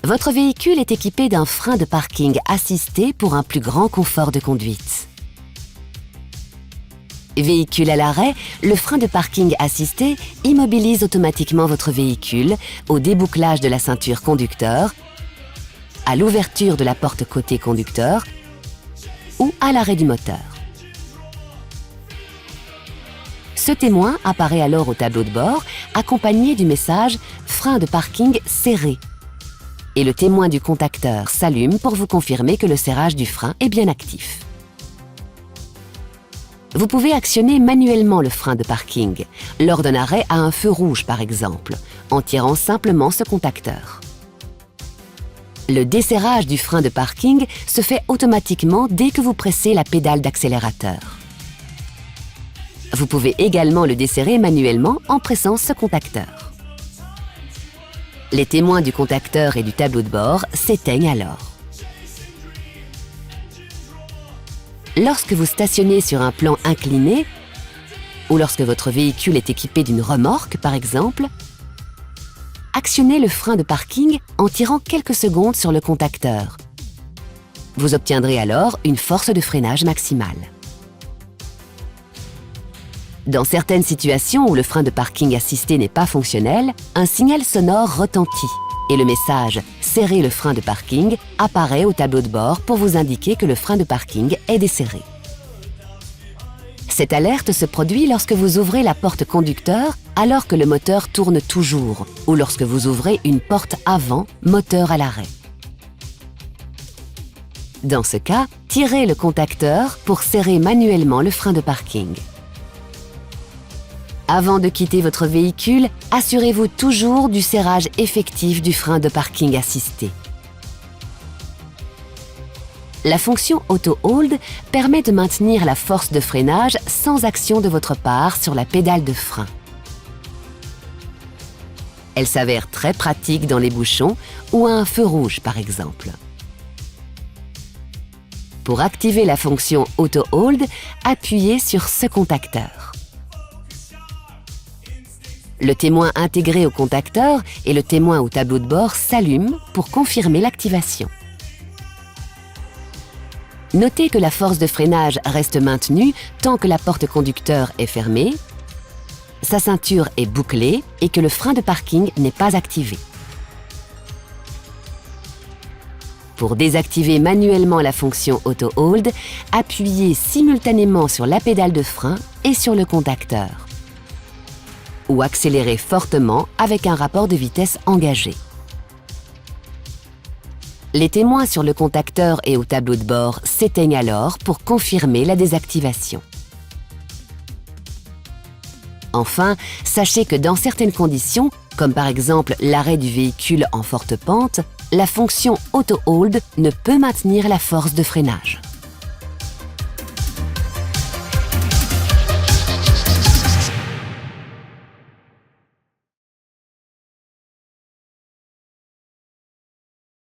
Votre véhicule est équipé d'un frein de parking assisté pour un plus grand confort de conduite. Véhicule à l'arrêt, le frein de parking assisté immobilise automatiquement votre véhicule au débouclage de la ceinture conducteur, à l'ouverture de la porte côté conducteur ou à l'arrêt du moteur. Ce témoin apparaît alors au tableau de bord accompagné du message « Frein de parking serré » et le témoin du contacteur s'allume pour vous confirmer que le serrage du frein est bien actif. Vous pouvez actionner manuellement le frein de parking, lors d'un arrêt à un feu rouge par exemple, en tirant simplement ce contacteur. Le desserrage du frein de parking se fait automatiquement dès que vous pressez la pédale d'accélérateur. Vous pouvez également le desserrer manuellement en pressant ce contacteur. Les témoins du contacteur et du tableau de bord s'éteignent alors. Lorsque vous stationnez sur un plan incliné, ou lorsque votre véhicule est équipé d'une remorque par exemple, actionnez le frein de parking en tirant quelques secondes sur le contacteur. Vous obtiendrez alors une force de freinage maximale. Dans certaines situations où le frein de parking assisté n'est pas fonctionnel, un signal sonore retentit et le message « Serrez le frein de parking » apparaît au tableau de bord pour vous indiquer que le frein de parking est desserré. Cette alerte se produit lorsque vous ouvrez la porte conducteur alors que le moteur tourne toujours ou lorsque vous ouvrez une porte avant, moteur à l'arrêt. Dans ce cas, tirez le contacteur pour serrer manuellement le frein de parking. Avant de quitter votre véhicule, assurez-vous toujours du serrage effectif du frein de parking assisté. La fonction Auto Hold permet de maintenir la force de freinage sans action de votre part sur la pédale de frein. Elle s'avère très pratique dans les bouchons ou à un feu rouge par exemple. Pour activer la fonction Auto Hold, appuyez sur ce contacteur. Le témoin intégré au contacteur et le témoin au tableau de bord s'allument pour confirmer l'activation. Notez que la force de freinage reste maintenue tant que la porte conducteur est fermée, sa ceinture est bouclée et que le frein de parking n'est pas activé. Pour désactiver manuellement la fonction Auto Hold, appuyez simultanément sur la pédale de frein et sur le contacteur. Ou accélérez fortement avec un rapport de vitesse engagé. Les témoins sur le contacteur et au tableau de bord s'éteignent alors pour confirmer la désactivation. Enfin, sachez que dans certaines conditions, comme par exemple l'arrêt du véhicule en forte pente, la fonction Auto Hold ne peut maintenir la force de freinage.